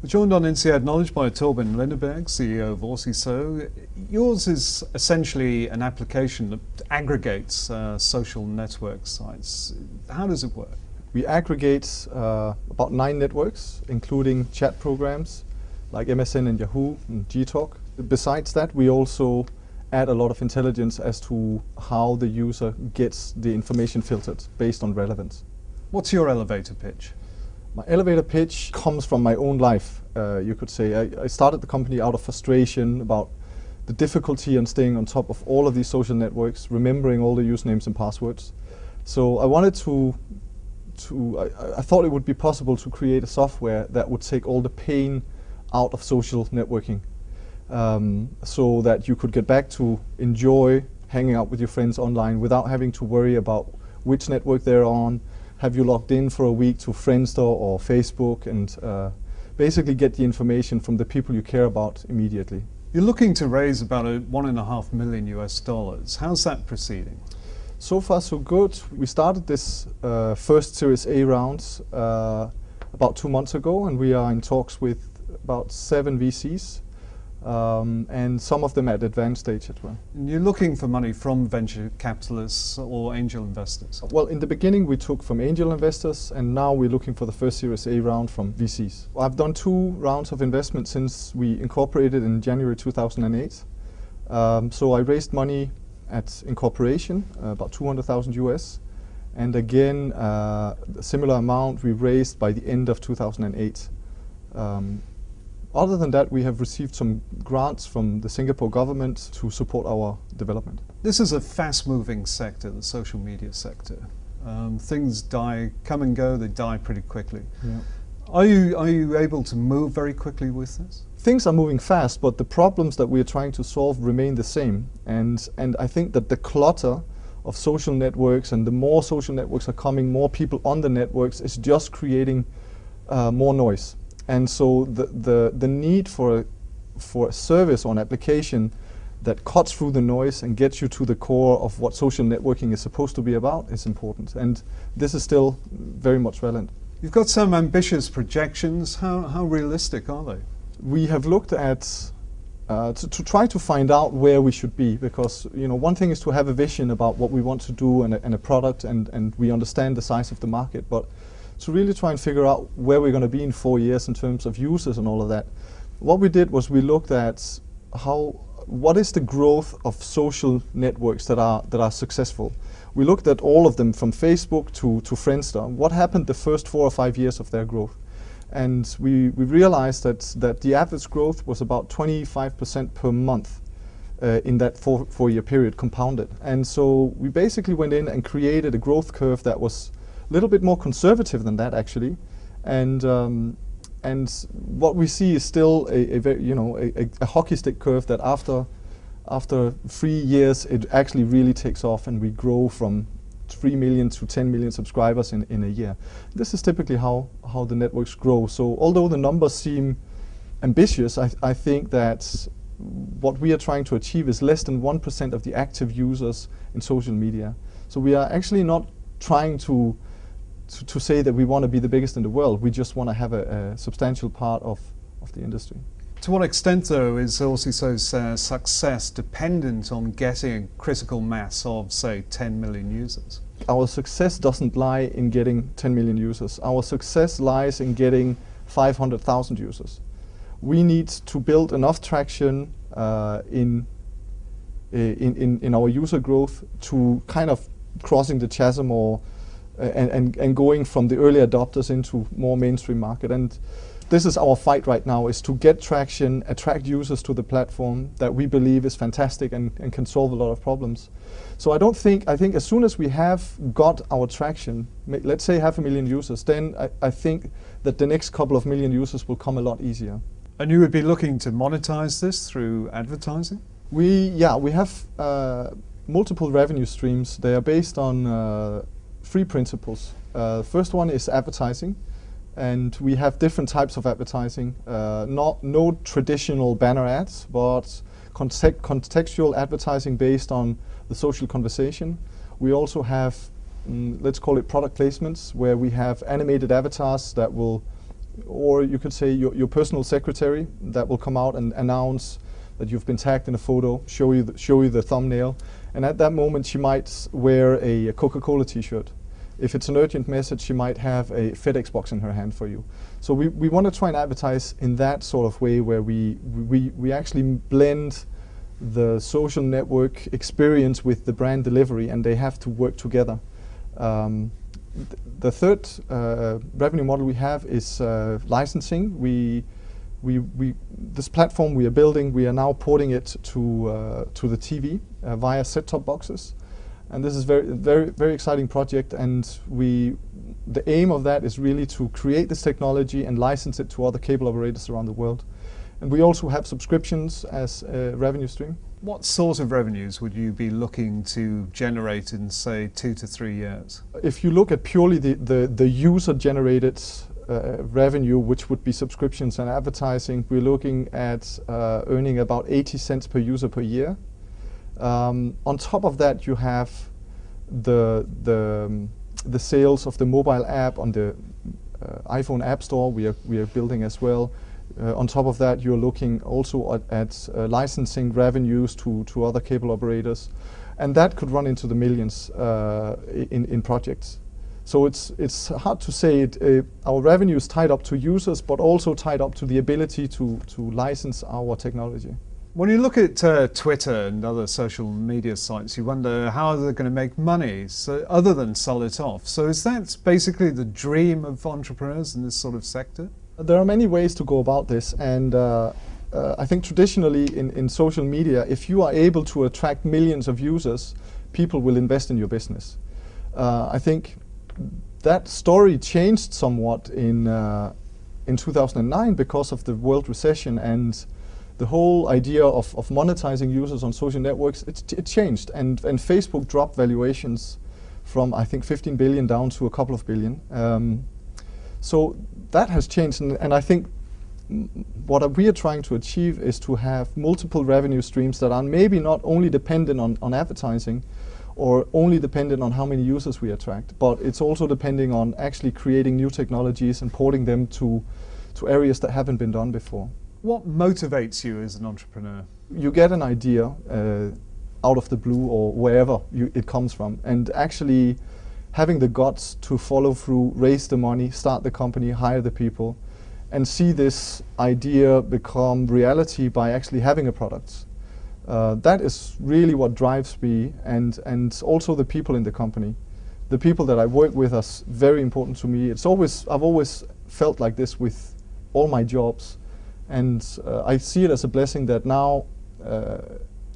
We're joined on INSEAD Knowledge by Thorben Linneberg, CEO of OrSiSo. Yours is essentially an application that aggregates social network sites. How does it work? We aggregate about 9 networks, including chat programs like MSN and Yahoo and Gtalk. Besides that, we also add a lot of intelligence as to how the user gets the information filtered based on relevance. What's your elevator pitch? My elevator pitch comes from my own life, you could say. I started the company out of frustration about the difficulty in staying on top of all of these social networks, remembering all the usernames and passwords. So I wanted I thought it would be possible to create a software that would take all the pain out of social networking, so that you could get back to enjoy hanging out with your friends online without having to worry about which network they're on. Have you logged in for a week to Friendster or Facebook, and basically get the information from the people you care about immediately. You're looking to raise about $1.5 million US. How's that proceeding? So far so good. We started this first Series A round about 2 months ago, and we are in talks with about 7 VCs. And some of them at advanced stage as well. And you're looking for money from venture capitalists or angel investors? Well, in the beginning we took from angel investors, and now we're looking for the first Series A round from VCs. I've done 2 rounds of investment since we incorporated in January 2008. So I raised money at incorporation, about 200,000 US, and again a similar amount we raised by the end of 2008. Other than that, we have received some grants from the Singapore government to support our development. This is a fast-moving sector, the social media sector. Things come and go, they die pretty quickly. Yeah. Are you able to move very quickly with this? Things are moving fast, but the problems that we are trying to solve remain the same. And I think that the clutter of social networks, and the more social networks are coming, more people on the networks, is just creating more noise. And so the need for a service or an application that cuts through the noise and gets you to the core of what social networking is supposed to be about is important. And this is still very much relevant. You've got some ambitious projections. How realistic are they? We have looked at to try to find out where we should be, because one thing is to have a vision about what we want to do and a product, and we understand the size of the market, but to really try and figure out where we're going to be in 4 years in terms of users and all of that. What we did was we looked at what is the growth of social networks that are successful. We looked at all of them from Facebook to Friendster. What happened the first 4 or 5 years of their growth? And we realized that the average growth was about 25% per month in that four-year period, compounded. And so we basically went in and created a growth curve that was a little bit more conservative than that, actually, and what we see is still a hockey stick curve that after 3 years it actually really takes off, and we grow from 3 million to 10 million subscribers in a year. This is typically how the networks grow. So although the numbers seem ambitious, I think that what we are trying to achieve is less than 1% of the active users in social media. So we are actually not trying to say that we want to be the biggest in the world. We just want to have a substantial part of the industry. To what extent, though, is OrSiSo's success dependent on getting a critical mass of, say, 10 million users? Our success doesn't lie in getting 10 million users. Our success lies in getting 500,000 users. We need to build enough traction in our user growth to kind of crossing the chasm and going from the early adopters into more mainstream market. And this is our fight right now, is to get traction, attract users to the platform that we believe is fantastic and can solve a lot of problems. So I think as soon as we have got our traction, let's say 500,000 users, then I think that the next couple of million users will come a lot easier. And you would be looking to monetize this through advertising? We have multiple revenue streams. They are based on 3 principles. First one is advertising, and we have different types of advertising. No traditional banner ads, but contextual advertising based on the social conversation. We also have, let's call it product placements, where we have animated avatars that will or you could say your personal secretary that will come out and announce that you've been tagged in a photo, show you the thumbnail, and at that moment she might wear a Coca-Cola t-shirt. If it's an urgent message, she might have a FedEx box in her hand for you. So we want to try and advertise in that sort of way where we actually blend the social network experience with the brand delivery, and they have to work together. The third revenue model we have is licensing. This platform we are building, we are now porting it to the TV via set-top boxes. And this is very exciting project, and the aim of that is really to create this technology and license it to other cable operators around the world. And we also have subscriptions as a revenue stream. What sort of revenues would you be looking to generate in, say, 2 to 3 years? If you look at purely the user-generated revenue, which would be subscriptions and advertising, we're looking at earning about 80 cents per user per year. On top of that, you have the sales of the mobile app on the iPhone App Store. We are building as well. On top of that, you're looking also at licensing revenues to other cable operators, and that could run into the millions in projects. So it's hard to say. Our revenue is tied up to users, but also tied up to the ability to license our technology. When you look at Twitter and other social media sites, you wonder how they're going to make money, so other than sell it off. So is that basically the dream of entrepreneurs in this sort of sector? There are many ways to go about this, and I think traditionally in social media, if you are able to attract millions of users, people will invest in your business. I think that story changed somewhat in 2009 because of the world recession, and the whole idea of monetizing users on social networks, it changed, and Facebook dropped valuations from, I think, 15 billion down to a couple of billion. So that has changed, and I think what we are trying to achieve is to have multiple revenue streams that are maybe not only dependent on advertising or only dependent on how many users we attract, but it's also depending on actually creating new technologies and porting them to areas that haven't been done before. What motivates you as an entrepreneur? You get an idea out of the blue or wherever it comes from, and actually having the guts to follow through, raise the money, start the company, hire the people, and see this idea become reality by actually having a product. That is really what drives me, and also the people in the company. The people that I work with are very important to me. I've always felt like this with all my jobs, and I see it as a blessing that now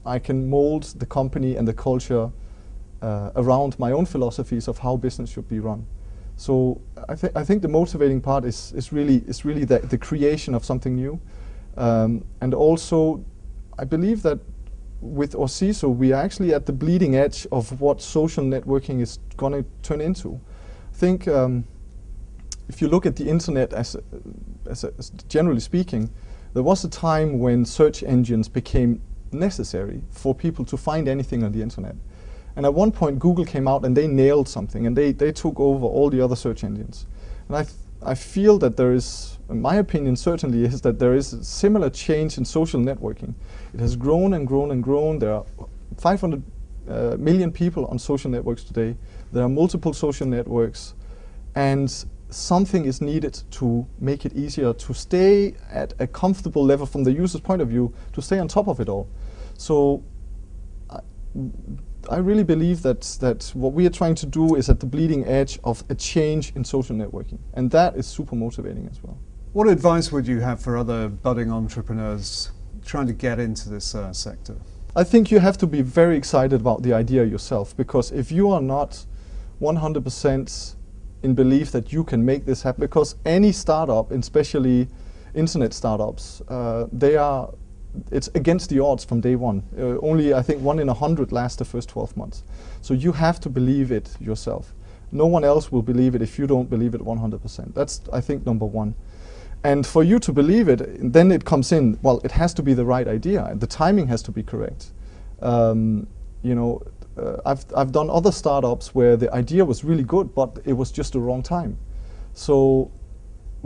I can mold the company and the culture around my own philosophies of how business should be run. So I think the motivating part is really the creation of something new, and also I believe that with OrSiSo we are actually at the bleeding edge of what social networking is going to turn into. I think if you look at the internet as generally speaking, there was a time when search engines became necessary for people to find anything on the internet. And at one point Google came out and they nailed something, and they took over all the other search engines. And I feel that there is, in my opinion certainly, is that there is a similar change in social networking. It has grown and grown and grown. There are 500 million people on social networks today. There are multiple social networks, and something is needed to make it easier to stay at a comfortable level from the user's point of view, to stay on top of it all. So I really believe that what we are trying to do is at the bleeding edge of a change in social networking, and that is super motivating as well. What advice would you have for other budding entrepreneurs trying to get into this sector? I think you have to be very excited about the idea yourself, because if you are not 100% in belief that you can make this happen, because any startup, especially internet startups, it's against the odds from day one. Only, I think, 1 in 100 lasts the first 12 months. So you have to believe it yourself. No one else will believe it if you don't believe it 100%. That's, I think, number one. And for you to believe it, then it comes in, well, it has to be the right idea. The timing has to be correct. I've done other startups where the idea was really good, but it was just the wrong time. So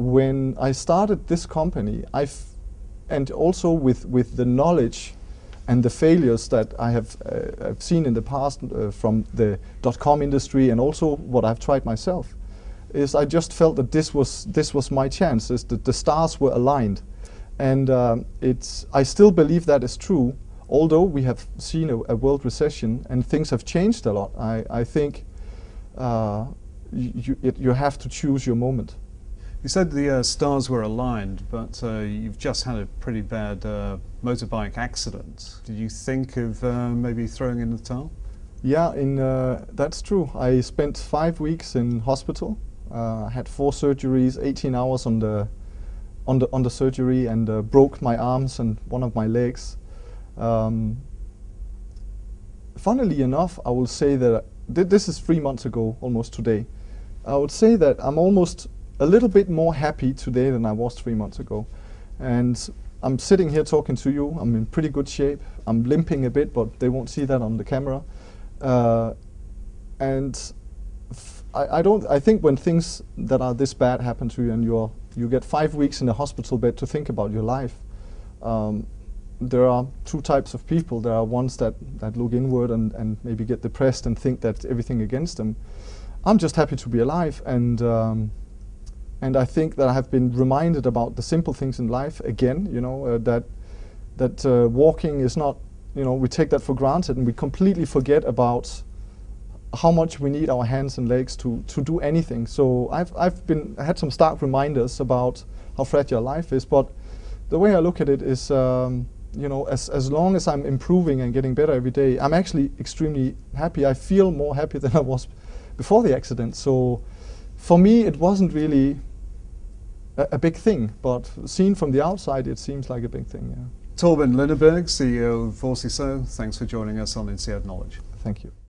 when I started this company, and also with the knowledge and the failures that I have I've seen in the past from the .com industry, and also what I've tried myself, is I just felt that this was my chance. Is that the stars were aligned, and I still believe that is true. Although we have seen a world recession and things have changed a lot, I think you have to choose your moment. You said the stars were aligned, but you've just had a pretty bad motorbike accident. Did you think of maybe throwing in the towel? Yeah, that's true. I spent 5 weeks in hospital. I had 4 surgeries, 18 hours on the surgery, and broke my arms and one of my legs. Funnily enough, I will say that this is 3 months ago, almost today. I would say that I'm almost a little bit more happy today than I was 3 months ago. And I'm sitting here talking to you. I'm in pretty good shape. I'm limping a bit, but they won't see that on the camera. I think when things that are this bad happen to you and you get 5 weeks in a hospital bed to think about your life, there are 2 types of people. There are ones that look inward and maybe get depressed and think that everything against them. I'm just happy to be alive, and I think that I have been reminded about the simple things in life again. You know, that walking is not, you know, we take that for granted and we completely forget about how much we need our hands and legs to do anything. So I've had some stark reminders about how fragile life is. But the way I look at it is, you know, as long as I'm improving and getting better every day, I'm actually extremely happy. I feel more happy than I was before the accident. So for me, it wasn't really a big thing, but seen from the outside, it seems like a big thing. Yeah. Thorben Linneberg, CEO of OrSiSo, thanks for joining us on INSEAD Knowledge. Thank you.